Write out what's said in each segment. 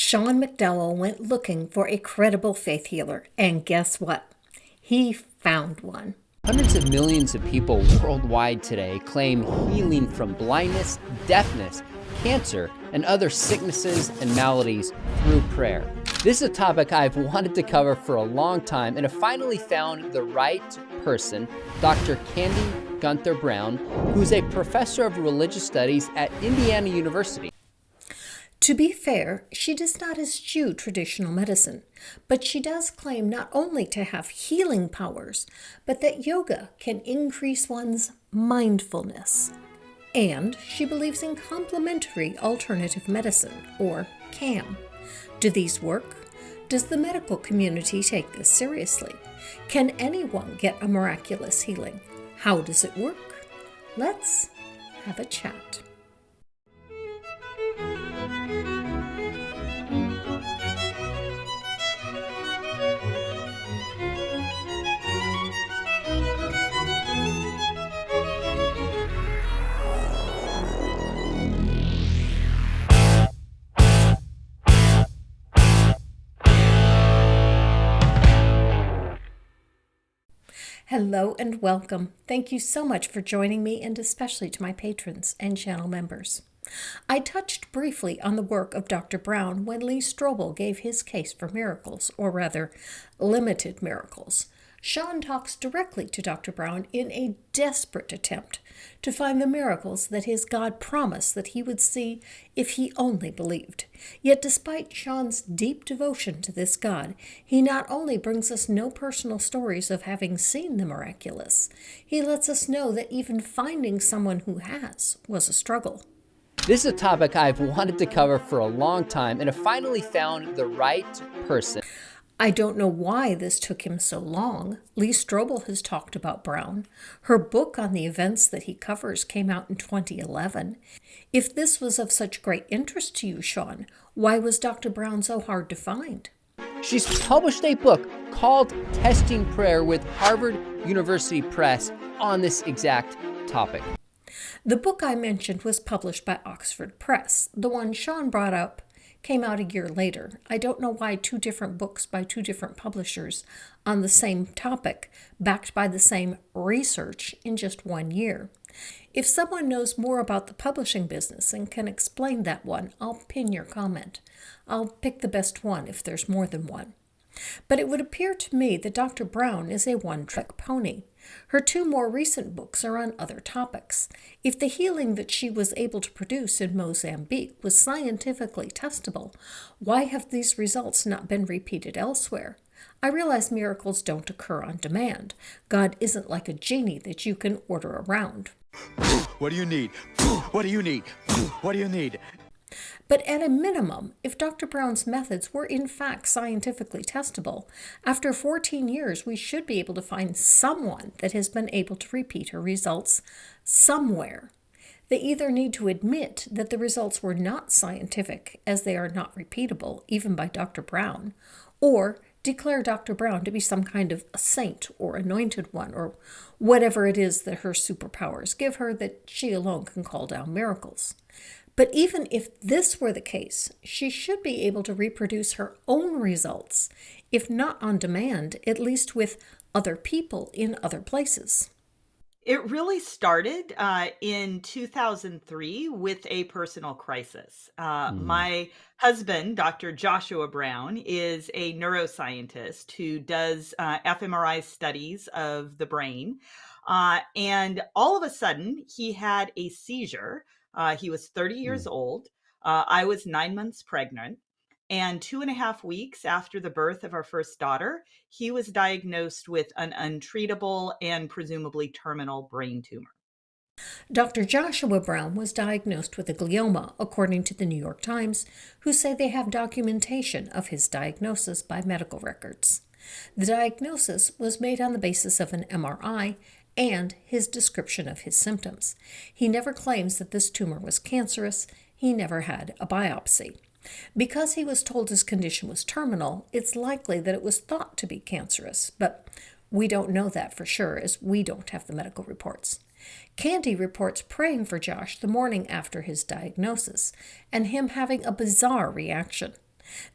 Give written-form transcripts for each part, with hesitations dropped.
Sean McDowell went looking for a credible faith healer, and guess what? He found one. Hundreds of millions of people worldwide today claim healing from blindness, deafness, cancer, and other sicknesses and maladies through prayer. This is a topic I've wanted to cover for a long time, and have finally found the right person, Dr. Candy Gunther Brown, who's a professor of religious studies at Indiana University. To be fair, she does not eschew traditional medicine, but she does claim not only to have healing powers, but that yoga can increase one's mindfulness. And she believes in complementary alternative medicine, or CAM. Do these work? Does the medical community take this seriously? Can anyone get a miraculous healing? How does it work? Let's have a chat. Hello and welcome. Thank you so much for joining me, and especially to my patrons and channel members. I touched briefly on the work of Dr. Brown when Lee Strobel gave his case for miracles, or rather, limited miracles. Sean talks directly to Dr. Brown in a desperate attempt to find the miracles that his God promised that he would see if he only believed. Yet despite Sean's deep devotion to this God, he not only brings us no personal stories of having seen the miraculous, he lets us know that even finding someone who has was a struggle. This is a topic I've wanted to cover for a long time, and have finally found the right person. I don't know why this took him so long. Lee Strobel has talked about Brown. Her book on the events that he covers came out in 2011. If this was of such great interest to you, Sean, why was Dr. Brown so hard to find? She's published a book called Testing Prayer with Harvard University Press on this exact topic. The book I mentioned was published by Oxford Press. The one Sean brought up came out a year later. I don't know why two different books by two different publishers on the same topic, backed by the same research in just 1 year. If someone knows more about the publishing business and can explain that one, I'll pin your comment. I'll pick the best one if there's more than one. But it would appear to me that Dr. Brown is a one-trick pony. Her two more recent books are on other topics. If the healing that she was able to produce in Mozambique was scientifically testable, why have these results not been repeated elsewhere? I realize miracles don't occur on demand. God isn't like a genie that you can order around. What do you need? What do you need? What do you need? But at a minimum, if Dr. Brown's methods were in fact scientifically testable, after 14 years we should be able to find someone that has been able to repeat her results somewhere. They either need to admit that the results were not scientific, as they are not repeatable, even by Dr. Brown, or declare Dr. Brown to be some kind of a saint or anointed one, or whatever it is that her superpowers give her that she alone can call down miracles. But even if this were the case, she should be able to reproduce her own results, if not on demand, at least with other people in other places. It really started in 2003 with a personal crisis. My husband, Dr. Joshua Brown, is a neuroscientist who does fMRI studies of the brain. And all of a sudden, he had a seizure. He was 30 years old. I was 9 months pregnant. And 2.5 weeks after the birth of our first daughter, he was diagnosed with an untreatable and presumably terminal brain tumor. Dr. Joshua Brown was diagnosed with a glioma, according to the New York Times, who say they have documentation of his diagnosis by medical records. The diagnosis was made on the basis of an MRI and his description of his symptoms. He never claims that this tumor was cancerous. He never had a biopsy. Because he was told his condition was terminal, it's likely that it was thought to be cancerous, but we don't know that for sure, as we don't have the medical reports. Candy reports praying for Josh the morning after his diagnosis, and him having a bizarre reaction.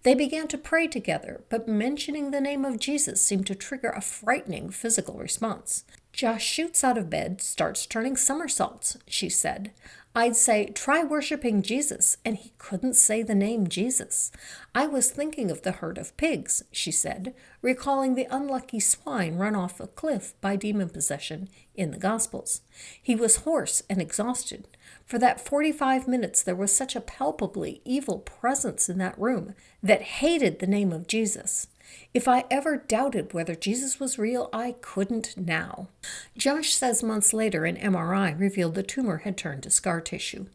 They began to pray together, but mentioning the name of Jesus seemed to trigger a frightening physical response. Josh shoots out of bed, starts turning somersaults, she said. I'd say, try worshiping Jesus, and he couldn't say the name Jesus. I was thinking of the herd of pigs, she said, recalling the unlucky swine run off a cliff by demon possession in the Gospels. He was hoarse and exhausted. For that 45 minutes there was such a palpably evil presence in that room that hated the name of Jesus. If I ever doubted whether Jesus was real, I couldn't now. Josh says months later an MRI revealed the tumor had turned to scar tissue.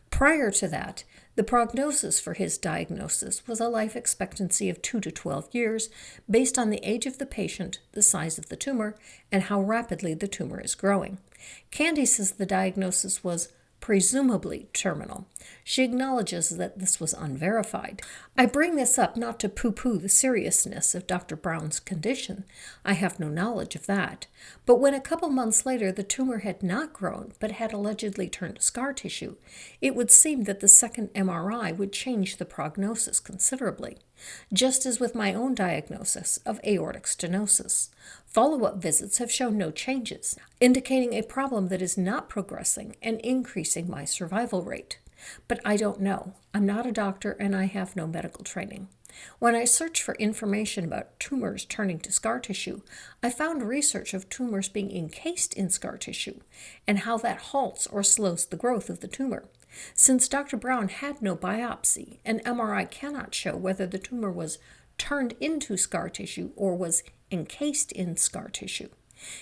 Prior to that, the prognosis for his diagnosis was a life expectancy of 2 to 12 years based on the age of the patient, the size of the tumor, and how rapidly the tumor is growing. Candy says the diagnosis was presumably terminal. She acknowledges that this was unverified. I bring this up not to poo-poo the seriousness of Dr. Brown's condition. I have no knowledge of that. But when a couple months later the tumor had not grown but had allegedly turned to scar tissue, it would seem that the second MRI would change the prognosis considerably. Just as with my own diagnosis of aortic stenosis. Follow-up visits have shown no changes, indicating a problem that is not progressing and increasing my survival rate. But I don't know. I'm not a doctor and I have no medical training. When I searched for information about tumors turning to scar tissue, I found research of tumors being encased in scar tissue and how that halts or slows the growth of the tumor. Since Dr. Brown had no biopsy, an MRI cannot show whether the tumor was turned into scar tissue or was encased in scar tissue.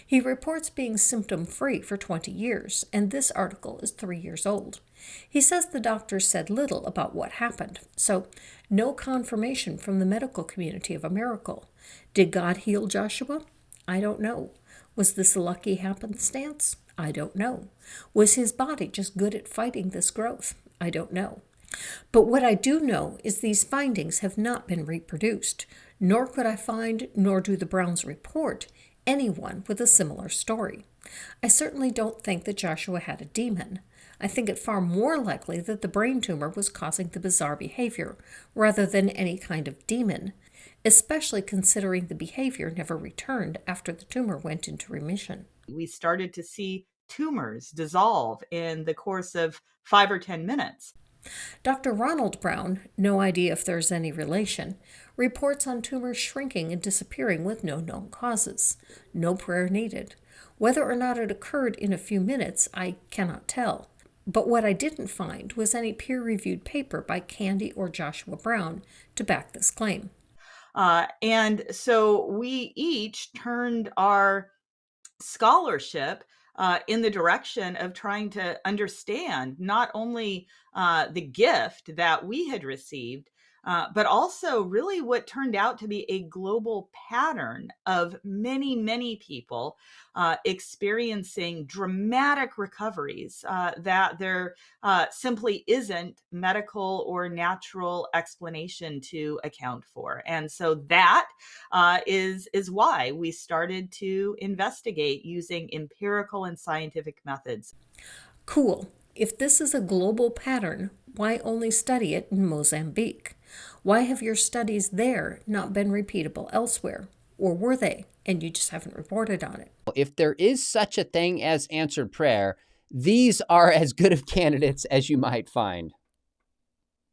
He reports being symptom-free for 20 years, and this article is 3 years old. He says the doctors said little about what happened, so no confirmation from the medical community of a miracle. Did God heal Joshua? I don't know. Was this a lucky happenstance? I don't know. Was his body just good at fighting this growth? I don't know. But what I do know is these findings have not been reproduced, nor could I find, nor do the Browns report, anyone with a similar story. I certainly don't think that Joshua had a demon. I think it far more likely that the brain tumor was causing the bizarre behavior, rather than any kind of demon, especially considering the behavior never returned after the tumor went into remission. We started to see tumors dissolve in the course of 5 or 10 minutes. Dr. Ronald Brown, no idea if there's any relation, reports on tumors shrinking and disappearing with no known causes. No prayer needed. Whether or not it occurred in a few minutes, I cannot tell. But what I didn't find was any peer-reviewed paper by Candy or Joshua Brown to back this claim. And so we each turned our scholarship in the direction of trying to understand not only the gift that we had received, but also really what turned out to be a global pattern of many, many people experiencing dramatic recoveries that there simply isn't medical or natural explanation to account for. And so that is why we started to investigate using empirical and scientific methods. Cool. If this is a global pattern, why only study it in Mozambique? Why have your studies there not been repeatable elsewhere? Or were they, and you just haven't reported on it? If there is such a thing as answered prayer, these are as good of candidates as you might find.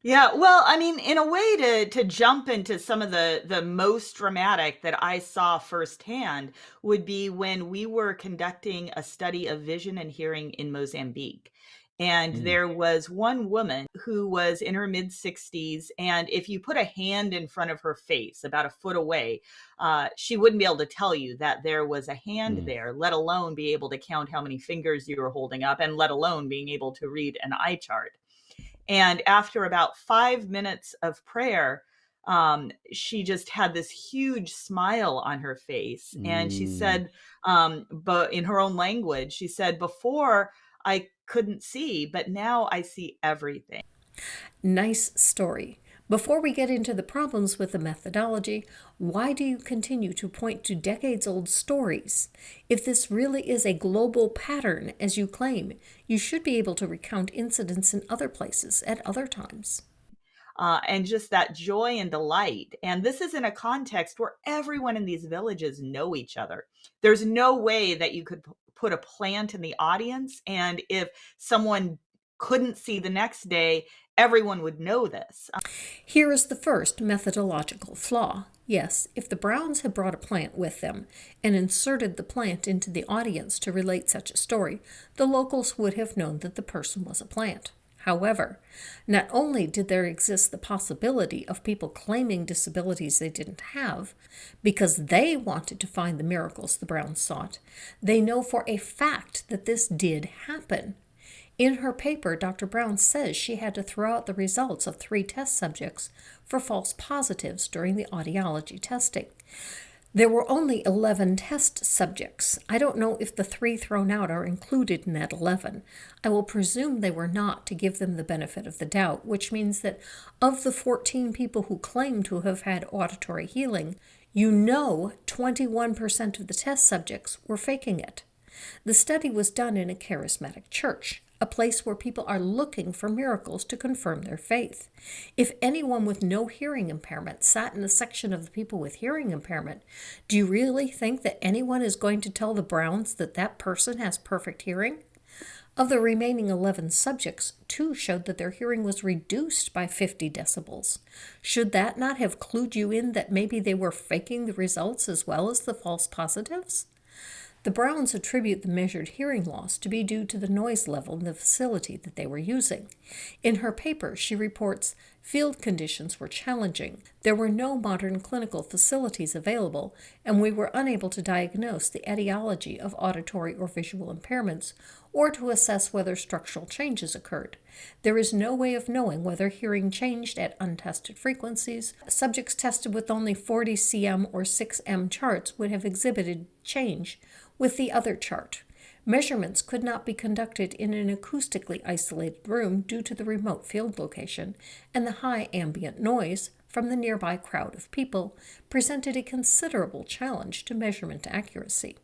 Yeah, well, I mean, in a way to jump into some of the most dramatic that I saw firsthand would be when we were conducting a study of vision and hearing in Mozambique. And there was one woman who was in her mid-60s, and if you put a hand in front of her face about a foot away, she wouldn't be able to tell you that there was a hand there, let alone be able to count how many fingers you were holding up, and let alone being able to read an eye chart. And after about 5 minutes of prayer, she just had this huge smile on her face. And she said, but in her own language, she said, before I couldn't see, but now I see everything. Nice story. Before we get into the problems with the methodology, why do you continue to point to decades-old stories? If this really is a global pattern, as you claim, you should be able to recount incidents in other places at other times. and just that joy and delight. And this is in a context where everyone in these villages know each other. There's no way that you could put a plant in the audience, and if someone couldn't see the next day, everyone would know this. Here is the first methodological flaw. Yes, if the Browns had brought a plant with them and inserted the plant into the audience to relate such a story, the locals would have known that the person was a plant. However, not only did there exist the possibility of people claiming disabilities they didn't have because they wanted to find the miracles the Browns sought, they know for a fact that this did happen. In her paper, Dr. Brown says she had to throw out the results of 3 test subjects for false positives during the audiology testing. There were only 11 test subjects. I don't know if the 3 thrown out are included in that 11. I will presume they were not to give them the benefit of the doubt, which means that of the 14 people who claim to have had auditory healing, 21% of the test subjects were faking it. The study was done in a charismatic church, a place where people are looking for miracles to confirm their faith. If anyone with no hearing impairment sat in the section of the people with hearing impairment, do you really think that anyone is going to tell the Browns that that person has perfect hearing? Of the remaining 11 subjects, 2 showed that their hearing was reduced by 50 decibels. Should that not have clued you in that maybe they were faking the results as well as the false positives? The Browns attribute the measured hearing loss to be due to the noise level in the facility that they were using. In her paper, she reports field conditions were challenging. There were no modern clinical facilities available, and we were unable to diagnose the etiology of auditory or visual impairments or to assess whether structural changes occurred. There is no way of knowing whether hearing changed at untested frequencies. Subjects tested with only 40 cm or 6m charts would have exhibited change with the other chart. Measurements could not be conducted in an acoustically isolated room due to the remote field location, and the high ambient noise from the nearby crowd of people presented a considerable challenge to measurement accuracy.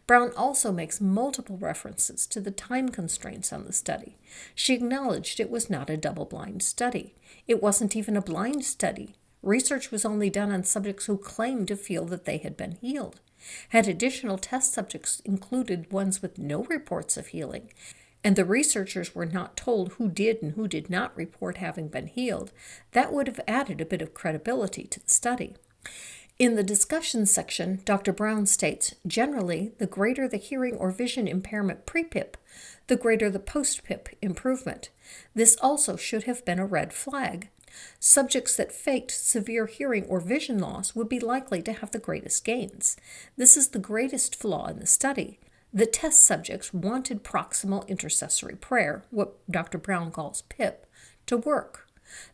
Brown also makes multiple references to the time constraints on the study. She acknowledged it was not a double-blind study. It wasn't even a blind study. Research was only done on subjects who claimed to feel that they had been healed. Had additional test subjects included ones with no reports of healing, and the researchers were not told who did and who did not report having been healed, that would have added a bit of credibility to the study. In the discussion section, Dr. Brown states, generally, the greater the hearing or vision impairment pre-PIP, the greater the post-PIP improvement. This also should have been a red flag. Subjects that faked severe hearing or vision loss would be likely to have the greatest gains. This is the greatest flaw in the study. The test subjects wanted proximal intercessory prayer, what Dr. Brown calls PIP, to work.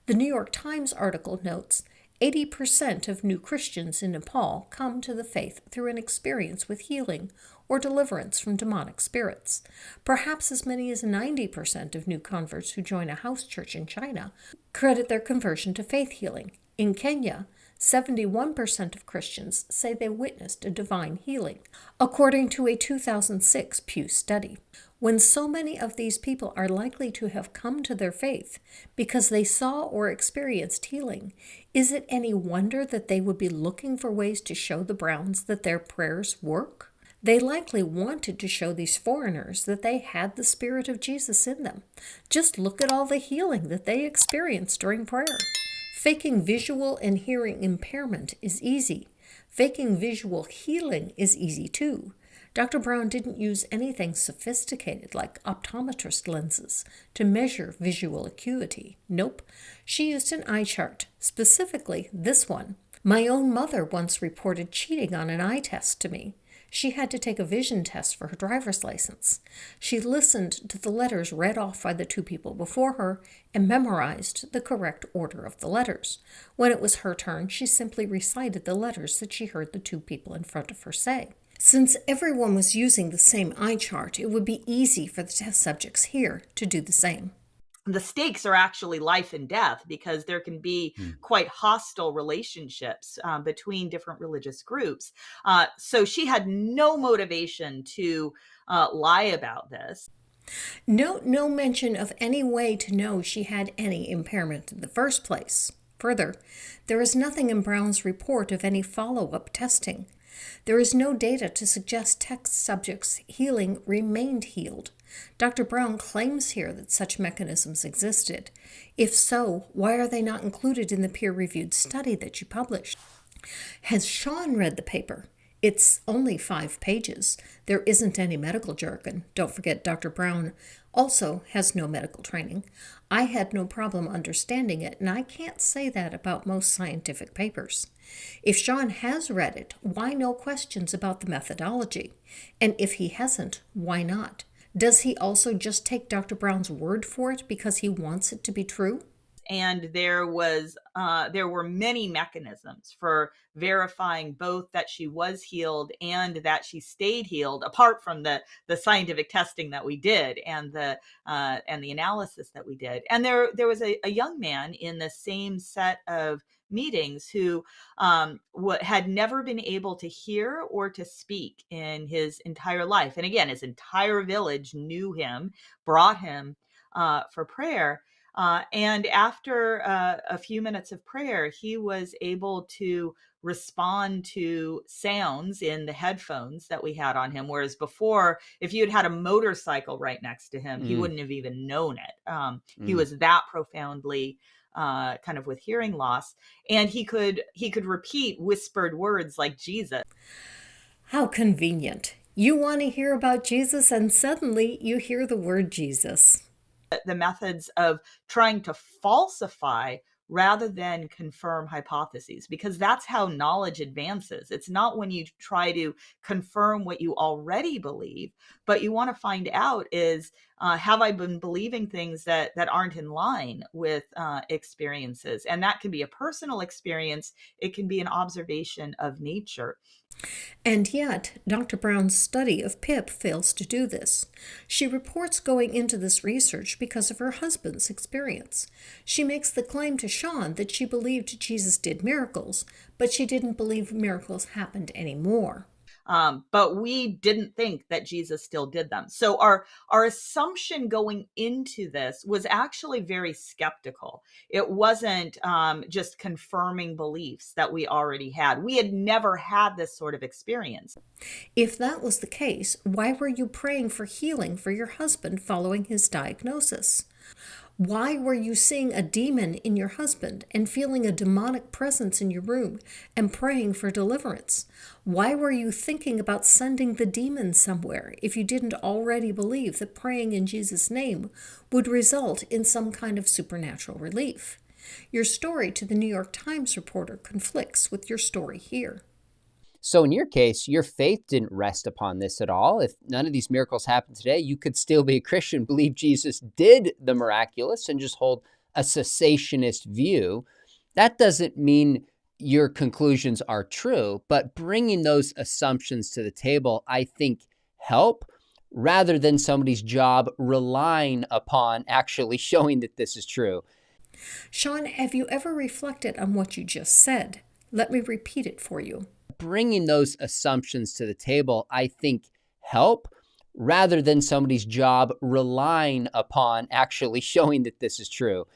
The New York Times article notes, 80% of new Christians in Nepal come to the faith through an experience with healing or deliverance from demonic spirits. Perhaps as many as 90% of new converts who join a house church in China credit their conversion to faith healing. In Kenya, 71% of Christians say they witnessed a divine healing, according to a 2006 Pew study. When so many of these people are likely to have come to their faith because they saw or experienced healing, is it any wonder that they would be looking for ways to show the Browns that their prayers work? They likely wanted to show these foreigners that they had the Spirit of Jesus in them. Just look at all the healing that they experienced during prayer. Faking visual and hearing impairment is easy. Faking visual healing is easy too. Dr. Brown didn't use anything sophisticated like optometrist lenses to measure visual acuity. Nope. She used an eye chart, specifically this one. My own mother once reported cheating on an eye test to me. She had to take a vision test for her driver's license. She listened to the letters read off by the 2 people before her and memorized the correct order of the letters. When it was her turn, she simply recited the letters that she heard the 2 people in front of her say. Since everyone was using the same eye chart, it would be easy for the test subjects here to do the same. The stakes are actually life and death because there can be quite hostile relationships between different religious groups. So she had no motivation to lie about this. Note no mention of any way to know she had any impairment in the first place. Further, there is nothing in Brown's report of any follow-up testing. There is no data to suggest test subjects' healing remained healed. Dr. Brown claims here that such mechanisms existed. If so, why are they not included in the peer-reviewed study that you published? Has Sean read the paper? It's only 5 pages. There isn't any medical jargon. Don't forget, Dr. Brown also has no medical training. I had no problem understanding it, and I can't say that about most scientific papers. If Sean has read it, why no questions about the methodology? And if he hasn't, why not? Does he also just take Dr. Brown's word for it because he wants it to be true? And there were many mechanisms for verifying both that she was healed and that she stayed healed, apart from the scientific testing that we did and the analysis that we did. And there was a young man in the same set of meetings who had never been able to hear or to speak in his entire life. And again, his entire village knew him, brought him for prayer. And after a few minutes of prayer, he was able to respond to sounds in the headphones that we had on him. Whereas before, if you had a motorcycle right next to him, he wouldn't have even known it. He was that profoundly kind of with hearing loss. And he could repeat whispered words like Jesus. How convenient. You want to hear about Jesus, and suddenly you hear the word Jesus. The methods of trying to falsify rather than confirm hypotheses, because that's how knowledge advances. It's not when you try to confirm what you already believe, but you want to find out is, have I been believing things that aren't in line with experiences? And that can be a personal experience. It can be an observation of nature. And yet, Dr. Brown's study of Pip fails to do this. She reports going into this research because of her husband's experience. She makes the claim to Sean that she believed Jesus did miracles, but she didn't believe miracles happened anymore. But we didn't think that Jesus still did them. So our assumption going into this was actually very skeptical. It wasn't just confirming beliefs that we already had. We had never had this sort of experience. If that was the case, why were you praying for healing for your husband following his diagnosis? Why were you seeing a demon in your husband and feeling a demonic presence in your room and praying for deliverance? Why were you thinking about sending the demon somewhere if you didn't already believe that praying in Jesus' name would result in some kind of supernatural relief? Your story to the New York Times reporter conflicts with your story here. So in your case, your faith didn't rest upon this at all. If none of these miracles happened today, you could still be a Christian, believe Jesus did the miraculous, and just hold a cessationist view. That doesn't mean your conclusions are true, but bringing those assumptions to the table, I think, help rather than somebody's job relying upon actually showing that this is true. Sean, have you ever reflected on what you just said? Let me repeat it for you. Bringing those assumptions to the table, I think, help rather than somebody's job relying upon actually showing that this is true.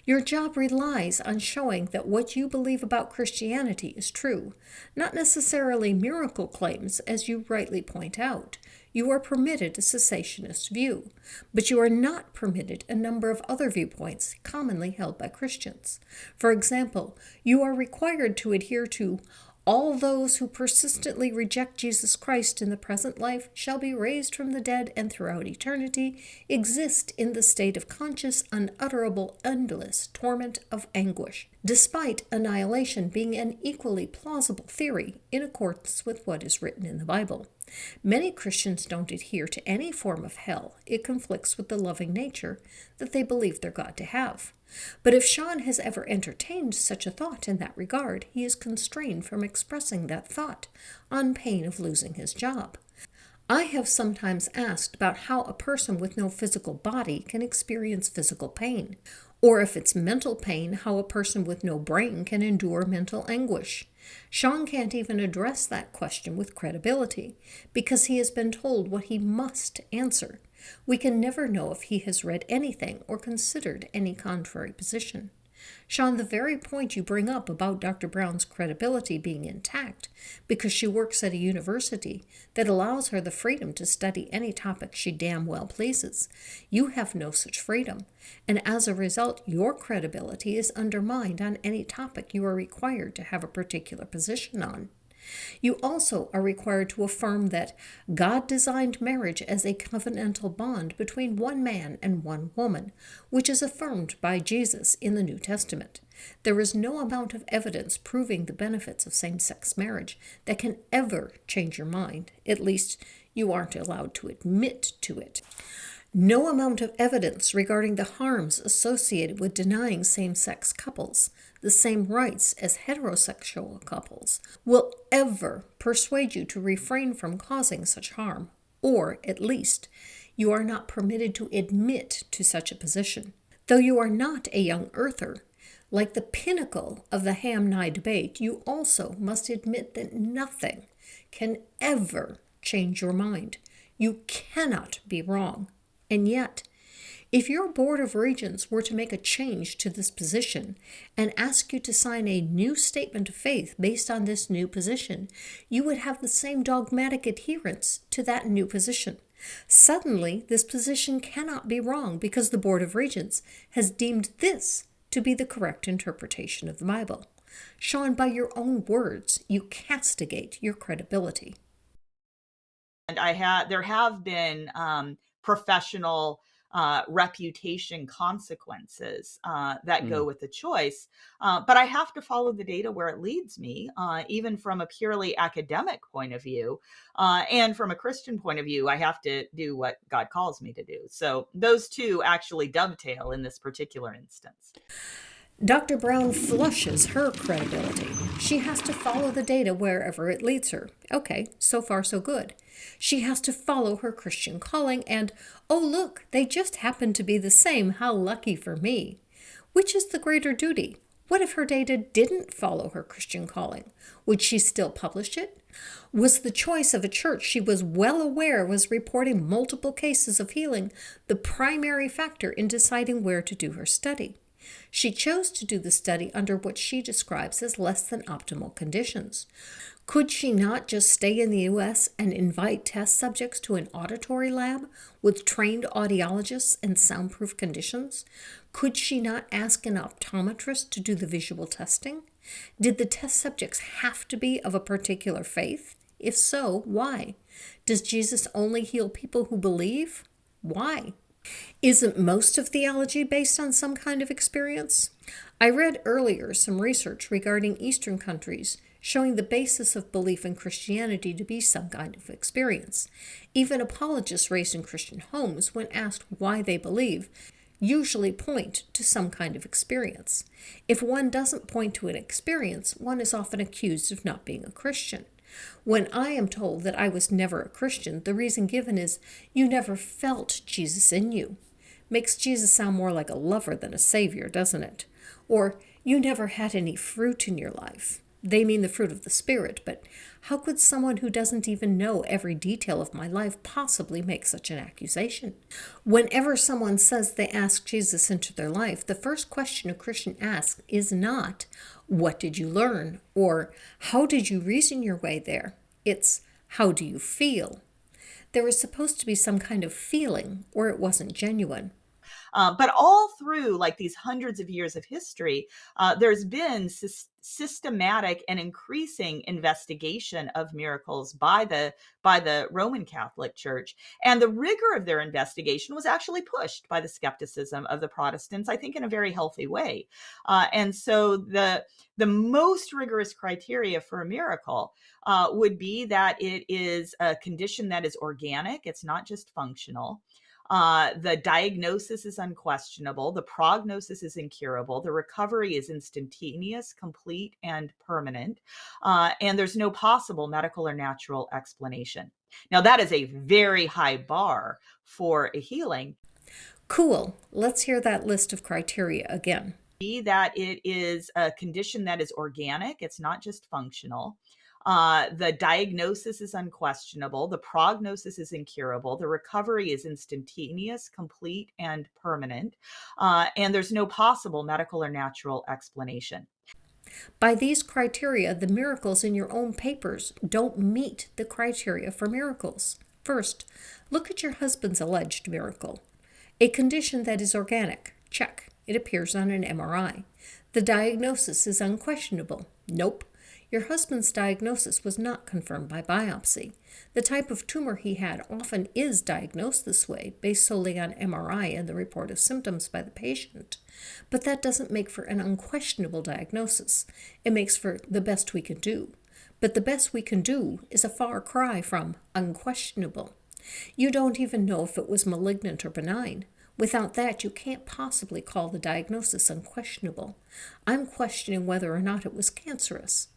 Your job relies on showing that what you believe about Christianity is true, not necessarily miracle claims, as you rightly point out. You are permitted a cessationist view, but you are not permitted a number of other viewpoints commonly held by Christians. For example, you are required to adhere to all those who persistently reject Jesus Christ in the present life shall be raised from the dead and throughout eternity exist in the state of conscious, unutterable, endless torment of anguish, despite annihilation being an equally plausible theory in accordance with what is written in the Bible. Many Christians don't adhere to any form of hell. It conflicts with the loving nature that they believe their God to have. But if Sean has ever entertained such a thought in that regard, he is constrained from expressing that thought, on pain of losing his job. I have sometimes asked about how a person with no physical body can experience physical pain. Or if it's mental pain, how a person with no brain can endure mental anguish. Sean can't even address that question with credibility because he has been told what he must answer. We can never know if he has read anything or considered any contrary position. Sean, the very point you bring up about Dr. Brown's credibility being intact because she works at a university that allows her the freedom to study any topic she damn well pleases. You have no such freedom, and as a result, your credibility is undermined on any topic you are required to have a particular position on. You also are required to affirm that God designed marriage as a covenantal bond between one man and one woman, which is affirmed by Jesus in the New Testament. There is no amount of evidence proving the benefits of same-sex marriage that can ever change your mind. At least, you aren't allowed to admit to it. No amount of evidence regarding the harms associated with denying same-sex couples the same rights as heterosexual couples will ever persuade you to refrain from causing such harm, or, at least, you are not permitted to admit to such a position. Though you are not a young earther, like the pinnacle of the ham-nye debate, you also must admit that nothing can ever change your mind. You cannot be wrong. And yet, if your Board of Regents were to make a change to this position and ask you to sign a new statement of faith based on this new position, you would have the same dogmatic adherence to that new position. Suddenly, this position cannot be wrong because the Board of Regents has deemed this to be the correct interpretation of the Bible. Sean, by your own words, you castigate your credibility. And there have been professional reputation consequences that go with the choice. But I have to follow the data where it leads me, even from a purely academic point of view. And from a Christian point of view, I have to do what God calls me to do. So those two actually dovetail in this particular instance. Dr. Brown flushes her credibility. She has to follow the data wherever it leads her. Okay, so far so good. She has to follow her Christian calling and, oh look, they just happen to be the same. How lucky for me. Which is the greater duty? What if her data didn't follow her Christian calling? Would she still publish it? Was the choice of a church she was well aware was reporting multiple cases of healing the primary factor in deciding where to do her study? She chose to do the study under what she describes as less than optimal conditions. Could she not just stay in the U.S. and invite test subjects to an auditory lab with trained audiologists and soundproof conditions? Could she not ask an optometrist to do the visual testing? Did the test subjects have to be of a particular faith? If so, why? Does Jesus only heal people who believe? Why? Isn't most of theology based on some kind of experience? I read earlier some research regarding Eastern countries showing the basis of belief in Christianity to be some kind of experience. Even apologists raised in Christian homes, when asked why they believe, usually point to some kind of experience. If one doesn't point to an experience, one is often accused of not being a Christian. When I am told that I was never a Christian, the reason given is you never felt Jesus in you. Makes Jesus sound more like a lover than a savior, doesn't it? Or you never had any fruit in your life. They mean the fruit of the Spirit, but how could someone who doesn't even know every detail of my life possibly make such an accusation? Whenever someone says they asked Jesus into their life, the first question a Christian asks is not, what did you learn? Or how did you reason your way there? It's, how do you feel? There is supposed to be some kind of feeling, or it wasn't genuine. But all through like these hundreds of years of history, there's been systematic and increasing investigation of miracles by the Roman Catholic Church. And the rigor of their investigation was actually pushed by the skepticism of the Protestants, I think in a very healthy way. And so the most rigorous criteria for a miracle would be that it is a condition that is organic. It's not just functional. The diagnosis is unquestionable. The prognosis is incurable. The recovery is instantaneous, complete, and permanent. And there's no possible medical or natural explanation. Now, that is a very high bar for a healing. Cool. Let's hear that list of criteria again. That it is a condition that is organic, it's not just functional. The diagnosis is unquestionable. The prognosis is incurable. The recovery is instantaneous, complete, and permanent. And there's no possible medical or natural explanation. By these criteria, the miracles in your own papers don't meet the criteria for miracles. First, look at your husband's alleged miracle. A condition that is organic. Check. It appears on an MRI. The diagnosis is unquestionable. Nope. Your husband's diagnosis was not confirmed by biopsy. The type of tumor he had often is diagnosed this way, based solely on MRI and the report of symptoms by the patient. But that doesn't make for an unquestionable diagnosis. It makes for the best we can do. But the best we can do is a far cry from unquestionable. You don't even know if it was malignant or benign. Without that, you can't possibly call the diagnosis unquestionable. I'm questioning whether or not it was cancerous.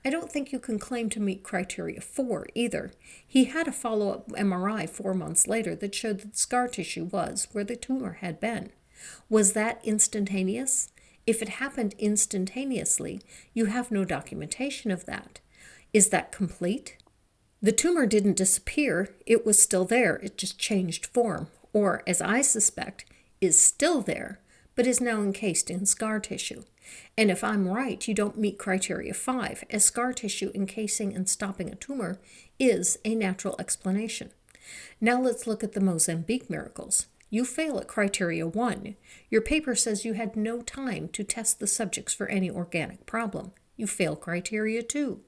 I don't think you can claim to meet criteria 4 either. He had a follow-up MRI 4 months later that showed that scar tissue was where the tumor had been. Was that instantaneous? If it happened instantaneously, you have no documentation of that. Is that complete? The tumor didn't disappear. It was still there. It just changed form. Or, as I suspect, is still there, but is now encased in scar tissue. And if I'm right, you don't meet criteria 5, as scar tissue encasing and stopping a tumor is a natural explanation. Now let's look at the Mozambique miracles. You fail at criteria 1. Your paper says you had no time to test the subjects for any organic problem. You fail criteria 2.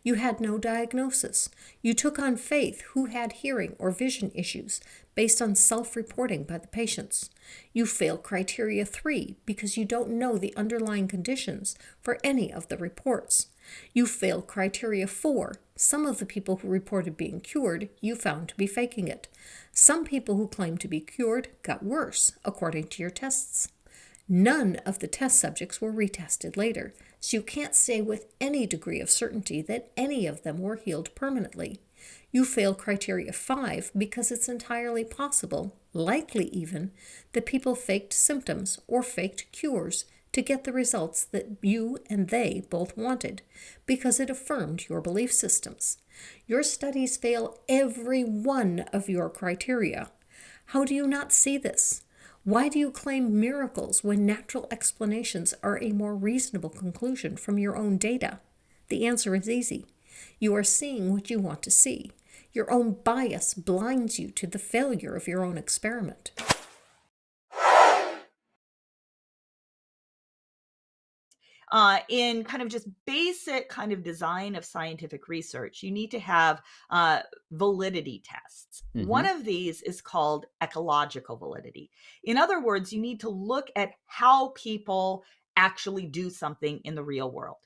You had no diagnosis. You took on faith who had hearing or vision issues based on self-reporting by the patients. You fail criteria 3 because you don't know the underlying conditions for any of the reports. You fail criteria 4. Some of the people who reported being cured, you found to be faking it. Some people who claimed to be cured got worse, according to your tests. None of the test subjects were retested later, so you can't say with any degree of certainty that any of them were healed permanently. You fail criteria 5 because it's entirely possible, likely even, that people faked symptoms or faked cures to get the results that you and they both wanted, because it affirmed your belief systems. Your studies fail every one of your criteria. How do you not see this? Why do you claim miracles when natural explanations are a more reasonable conclusion from your own data? The answer is easy. You are seeing what you want to see. Your own bias blinds you to the failure of your own experiment. In kind of just basic kind of design of scientific research, you need to have validity tests. One of these is called ecological validity. In other words, you need to look at how people actually do something in the real world.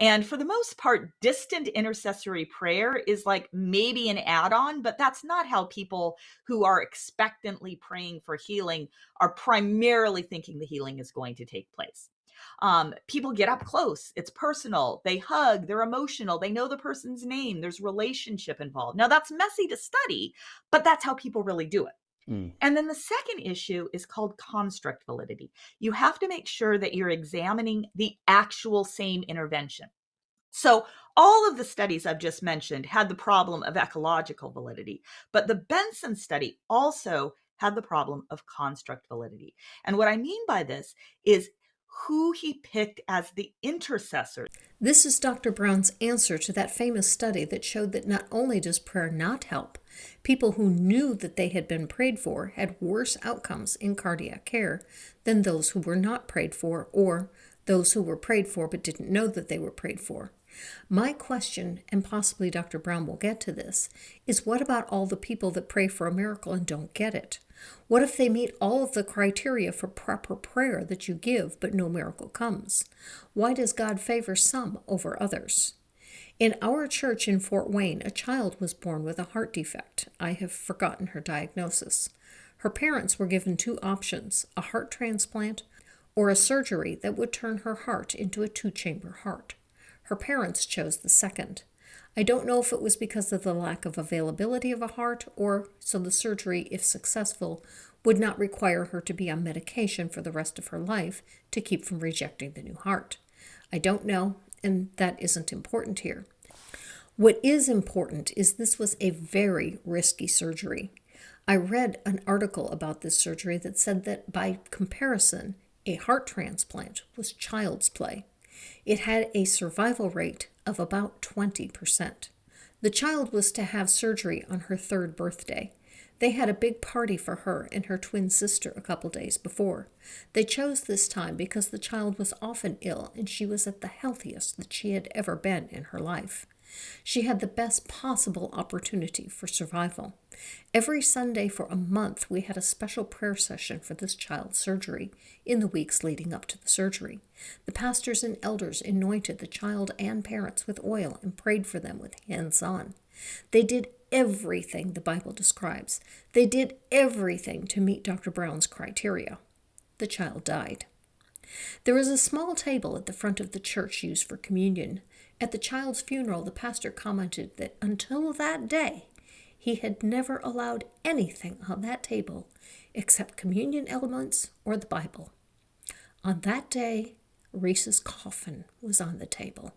And for the most part, distant intercessory prayer is like maybe an add-on, but that's not how people who are expectantly praying for healing are primarily thinking the healing is going to take place. People get up close. It's personal. They hug. They're emotional. They know the person's name. There's relationship involved. Now, that's messy to study, but that's how people really do it. And then the second issue is called construct validity. You have to make sure that you're examining the actual same intervention. So all of the studies I've just mentioned had the problem of ecological validity, but the Benson study also had the problem of construct validity. And what I mean by this is who he picked as the intercessor. This is Dr. Brown's answer to that famous study that showed that not only does prayer not help, people who knew that they had been prayed for had worse outcomes in cardiac care than those who were not prayed for, or those who were prayed for but didn't know that they were prayed for. My question, and possibly Dr. Brown will get to this, is what about all the people that pray for a miracle and don't get it? What if they meet all of the criteria for proper prayer that you give, but no miracle comes? Why does God favor some over others? In our church in Fort Wayne, a child was born with a heart defect. I have forgotten her diagnosis. Her parents were given 2 options, a heart transplant or a surgery that would turn her heart into a 2-chamber heart. Her parents chose the second. I don't know if it was because of the lack of availability of a heart, or so the surgery, if successful, would not require her to be on medication for the rest of her life to keep from rejecting the new heart. I don't know, and that isn't important here. What is important is this was a very risky surgery. I read an article about this surgery that said that by comparison, a heart transplant was child's play. It had a survival rate of about 20%. The child was to have surgery on her 3rd birthday. They had a big party for her and her twin sister a couple days before. They chose this time because the child was often ill and she was at the healthiest that she had ever been in her life. She had the best possible opportunity for survival. Every Sunday for a month, we had a special prayer session for this child's surgery in the weeks leading up to the surgery. The pastors and elders anointed the child and parents with oil and prayed for them with hands on. They did everything the Bible describes. They did everything to meet Dr. Brown's criteria. The child died. There was a small table at the front of the church used for communion. At the child's funeral, the pastor commented that until that day, he had never allowed anything on that table except communion elements or the Bible. On that day, Reese's coffin was on the table.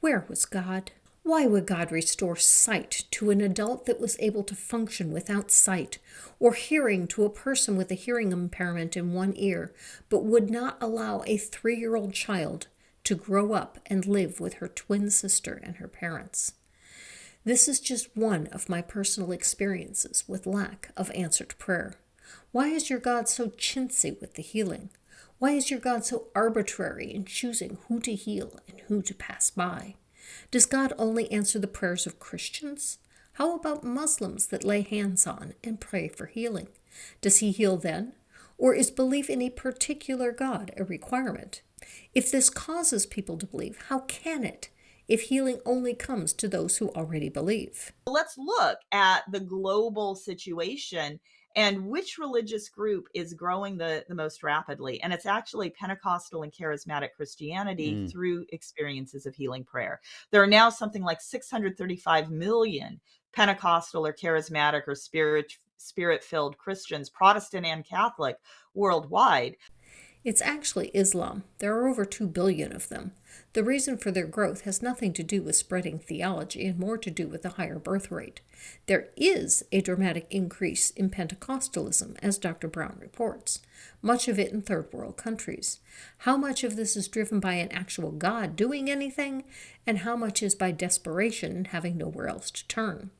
Where was God? Why would God restore sight to an adult that was able to function without sight, or hearing to a person with a hearing impairment in one ear, but would not allow a 3-year-old child to grow up and live with her twin sister and her parents? This is just one of my personal experiences with lack of answered prayer. Why is your God so chintzy with the healing? Why is your God so arbitrary in choosing who to heal and who to pass by? Does God only answer the prayers of Christians? How about Muslims that lay hands on and pray for healing? Does he heal then? Or is belief in a particular God a requirement? If this causes people to believe, how can it, if healing only comes to those who already believe? Let's look at the global situation and which religious group is growing the most rapidly. And it's actually Pentecostal and charismatic Christianity through experiences of healing prayer. There are now something like 635 million Pentecostal or charismatic or spirit-filled Christians, Protestant and Catholic, worldwide. It's actually Islam. There are over 2 billion of them. The reason for their growth has nothing to do with spreading theology and more to do with a higher birth rate. There is a dramatic increase in Pentecostalism, as Dr. Brown reports, much of it in third world countries. How much of this is driven by an actual God doing anything, and how much is by desperation and having nowhere else to turn?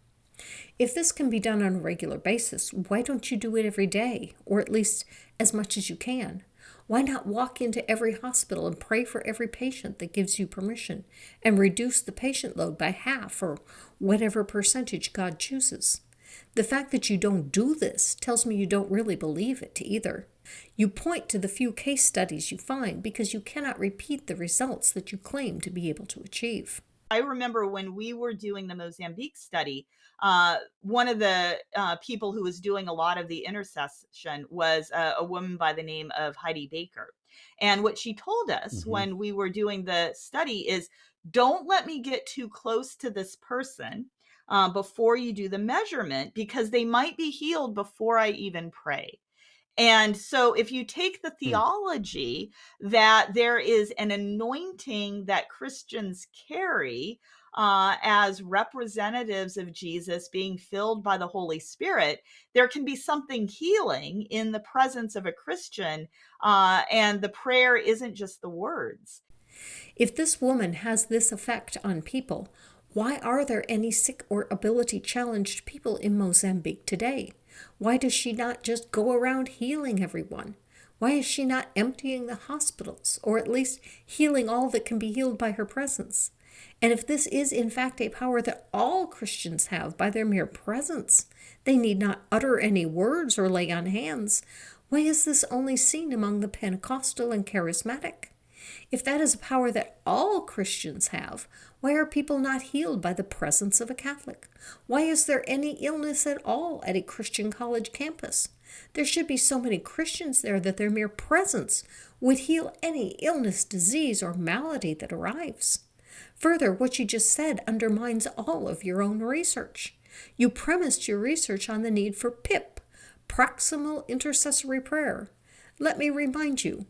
If this can be done on a regular basis, why don't you do it every day, or at least as much as you can? Why not walk into every hospital and pray for every patient that gives you permission and reduce the patient load by half or whatever percentage God chooses? The fact that you don't do this tells me you don't really believe it either. You point to the few case studies you find because you cannot repeat the results that you claim to be able to achieve. I remember when we were doing the Mozambique study, one of the people who was doing a lot of the intercession was a woman by the name of Heidi Baker. And what she told us when we were doing the study is, don't let me get too close to this person before you do the measurement, because they might be healed before I even pray. And so if you take the theology that there is an anointing that Christians carry as representatives of Jesus being filled by the Holy Spirit, there can be something healing in the presence of a Christian, and the prayer isn't just the words. If this woman has this effect on people, why are there any sick or ability-challenged people in Mozambique today? Why does she not just go around healing everyone? Why is she not emptying the hospitals, or at least healing all that can be healed by her presence? And if this is in fact a power that all Christians have by their mere presence, they need not utter any words or lay on hands, why is this only seen among the Pentecostal and charismatic? If that is a power that all Christians have, why are people not healed by the presence of a Catholic? Why is there any illness at all at a Christian college campus? There should be so many Christians there that their mere presence would heal any illness, disease, or malady that arrives. Further, what you just said undermines all of your own research. You premised your research on the need for PIP, proximal intercessory prayer. Let me remind you,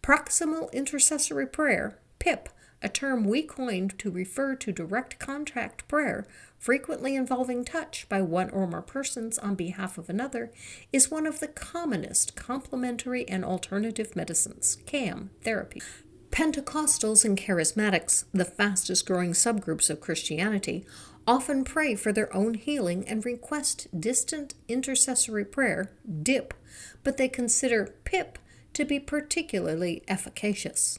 proximal intercessory prayer, PIP, a term we coined to refer to direct contact prayer, frequently involving touch by one or more persons on behalf of another, is one of the commonest complementary and alternative medicines, CAM, therapy. Pentecostals and Charismatics, the fastest growing subgroups of Christianity, often pray for their own healing and request distant intercessory prayer, DIP, but they consider PIP to be particularly efficacious.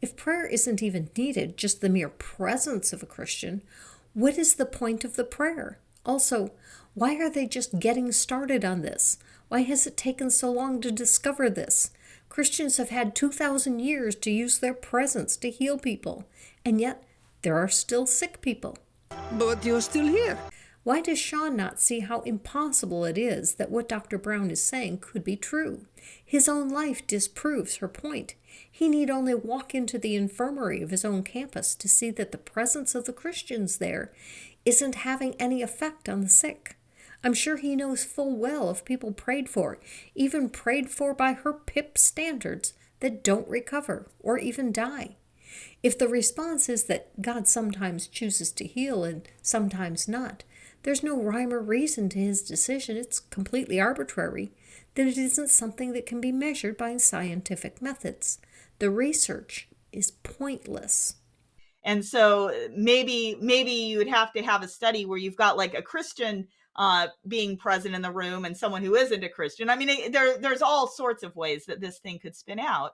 If prayer isn't even needed, just the mere presence of a Christian, what is the point of the prayer? Also, why are they just getting started on this? Why has it taken so long to discover this? Christians have had 2,000 years to use their presence to heal people, and yet there are still sick people. But you're still here. Why does Sean not see how impossible it is that what Dr. Brown is saying could be true? His own life disproves her point. He need only walk into the infirmary of his own campus to see that the presence of the Christians there isn't having any effect on the sick. I'm sure he knows full well of people prayed for, even prayed for by her PIP standards, that don't recover or even die. If the response is that God sometimes chooses to heal and sometimes not, there's no rhyme or reason to his decision, it's completely arbitrary, then it isn't something that can be measured by scientific methods. The research is pointless. And so maybe you would have to have a study where you've got like a Christian being present in the room and someone who isn't a Christian. I mean, there's all sorts of ways that this thing could spin out.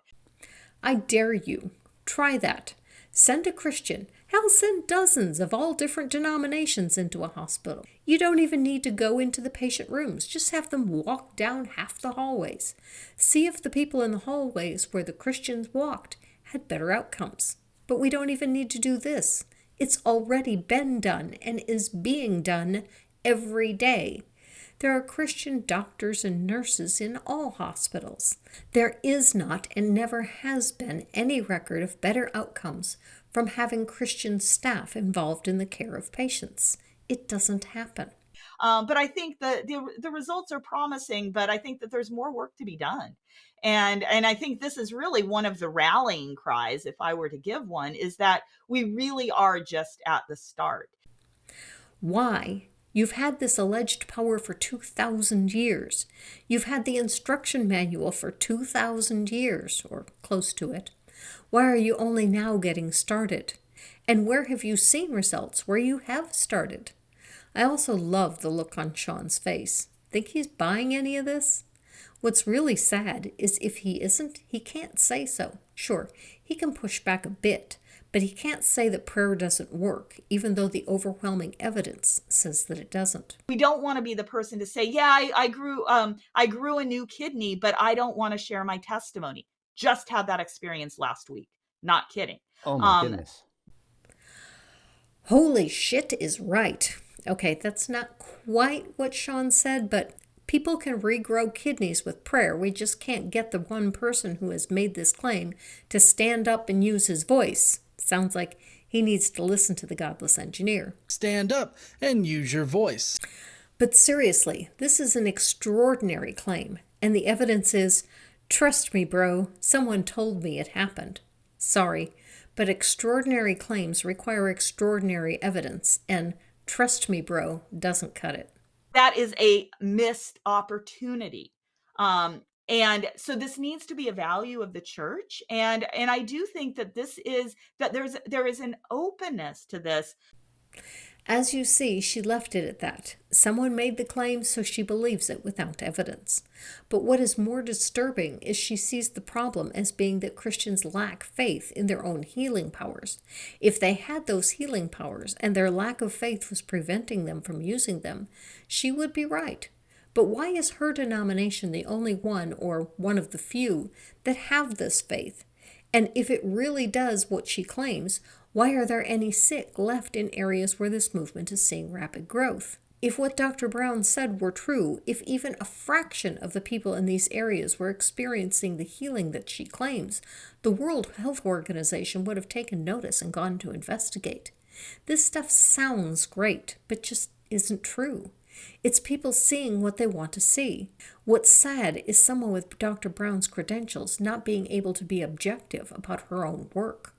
I dare you. Try that. Send a Christian. Hell, send dozens of all different denominations into a hospital. You don't even need to go into the patient rooms. Just have them walk down half the hallways. See if the people in the hallways where the Christians walked had better outcomes. But we don't even need to do this. It's already been done and is being done every day. There are Christian doctors and nurses in all hospitals. There is not and never has been any record of better outcomes from having Christian staff involved in the care of patients. It doesn't happen. But I think the results are promising, but I think that there's more work to be done. And I think this is really one of the rallying cries, if I were to give one, is that we really are just at the start. Why? You've had this alleged power for 2,000 years. You've had the instruction manual for 2,000 years, or close to it. Why are you only now getting started? And where have you seen results where you have started? I also love the look on Sean's face. Think he's buying any of this? What's really sad is if he isn't, he can't say so. Sure, he can push back a bit, but he can't say that prayer doesn't work, even though the overwhelming evidence says that it doesn't. We don't want to be the person to say, yeah, I grew a new kidney, but I don't want to share my testimony. Just had that experience last week. Not kidding. Oh my goodness. Holy shit is right. Okay, that's not quite what Sean said, but people can regrow kidneys with prayer. We just can't get the one person who has made this claim to stand up and use his voice. Sounds like he needs to listen to the godless engineer. Stand up and use your voice. But seriously, this is an extraordinary claim, and the evidence is, trust me, bro, someone told me it happened. Sorry, but extraordinary claims require extraordinary evidence, and trust me, bro, doesn't cut it. That is a missed opportunity. And so this needs to be a value of the church. And I do think that there is an openness to this. As you see, she left it at that. Someone made the claim, so she believes it without evidence. But what is more disturbing is she sees the problem as being that Christians lack faith in their own healing powers. If they had those healing powers and their lack of faith was preventing them from using them, she would be right. But why is her denomination the only one, or one of the few, that have this faith? And if it really does what she claims, why are there any sick left in areas where this movement is seeing rapid growth? If what Dr. Brown said were true, if even a fraction of the people in these areas were experiencing the healing that she claims, the World Health Organization would have taken notice and gone to investigate. This stuff sounds great, but just isn't true. It's people seeing what they want to see. What's sad is someone with Dr. Brown's credentials not being able to be objective about her own work.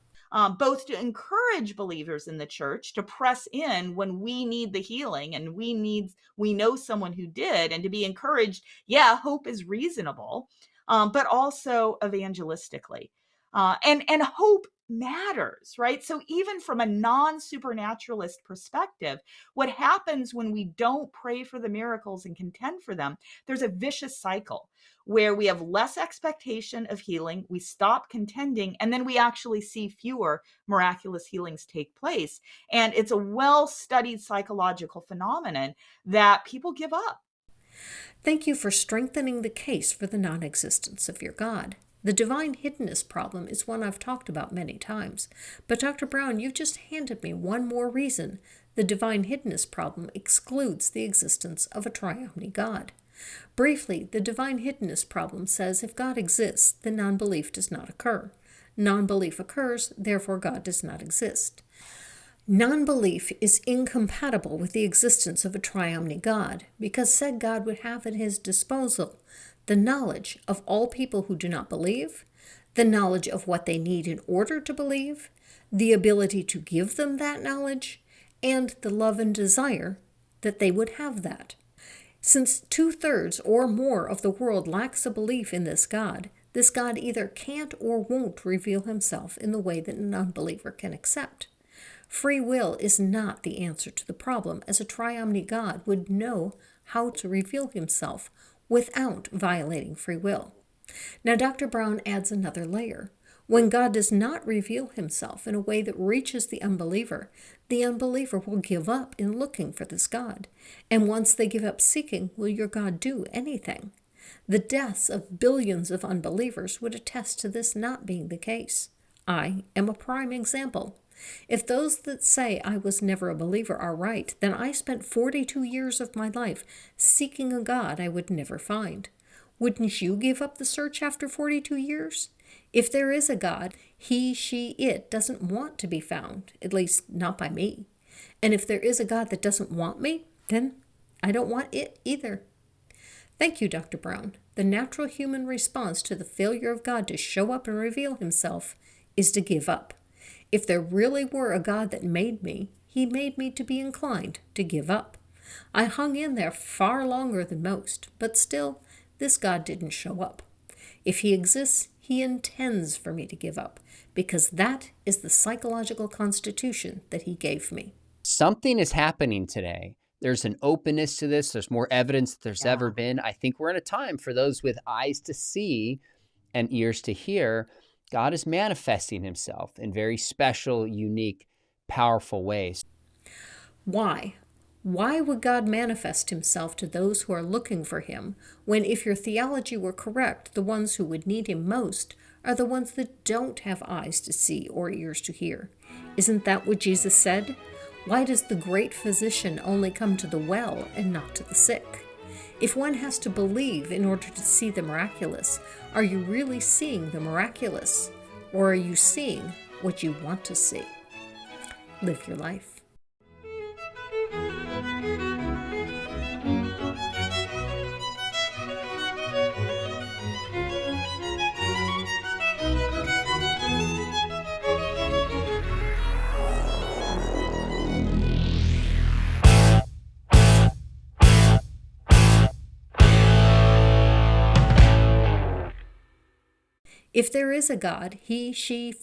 Both to encourage believers in the church to press in when we need the healing and we know someone who did, and to be encouraged, yeah, hope is reasonable, but also evangelistically. And hope matters, right? So even from a non-supernaturalist perspective, what happens when we don't pray for the miracles and contend for them, there's a vicious cycle where we have less expectation of healing, we stop contending, and then we actually see fewer miraculous healings take place. And it's a well-studied psychological phenomenon that people give up. Thank you for strengthening the case for the non-existence of your God. The divine hiddenness problem is one I've talked about many times, but Dr. Brown, you've just handed me one more reason the divine hiddenness problem excludes the existence of a triomni God. Briefly, the divine hiddenness problem says if God exists, then non-belief does not occur. Non-belief occurs, therefore God does not exist. Non-belief is incompatible with the existence of a triomni God, because said God would have at his disposal the knowledge of all people who do not believe, the knowledge of what they need in order to believe, the ability to give them that knowledge, and the love and desire that they would have that. Since 2/3 or more of the world lacks a belief in this God either can't or won't reveal himself in the way that a non-believer can accept. Free will is not the answer to the problem, as a triomni God would know how to reveal himself without violating free will. Now, Dr. Brown adds another layer. When God does not reveal himself in a way that reaches the unbeliever will give up in looking for this God. And once they give up seeking, will your God do anything? The deaths of billions of unbelievers would attest to this not being the case. I am a prime example. If those that say I was never a believer are right, then I spent 42 years of my life seeking a God I would never find. Wouldn't you give up the search after 42 years? If there is a God, he, she, it doesn't want to be found, at least not by me. And if there is a God that doesn't want me, then I don't want it either. Thank you, Dr. Brown. The natural human response to the failure of God to show up and reveal himself is to give up. If there really were a God that made me, he made me to be inclined to give up. I hung in there far longer than most, but still, this God didn't show up. If he exists, he intends for me to give up, because that is the psychological constitution that he gave me. Something is happening today. There's an openness to this. There's more evidence than there's ever been. I think we're in a time for those with eyes to see and ears to hear. God is manifesting himself in very special, unique, powerful ways. Why? Why would God manifest himself to those who are looking for him, when, if your theology were correct, the ones who would need him most are the ones that don't have eyes to see or ears to hear? Isn't that what Jesus said? Why does the great physician only come to the well and not to the sick? If one has to believe in order to see the miraculous, are you really seeing the miraculous? Or are you seeing what you want to see? Live your life. If there is a God, he, she,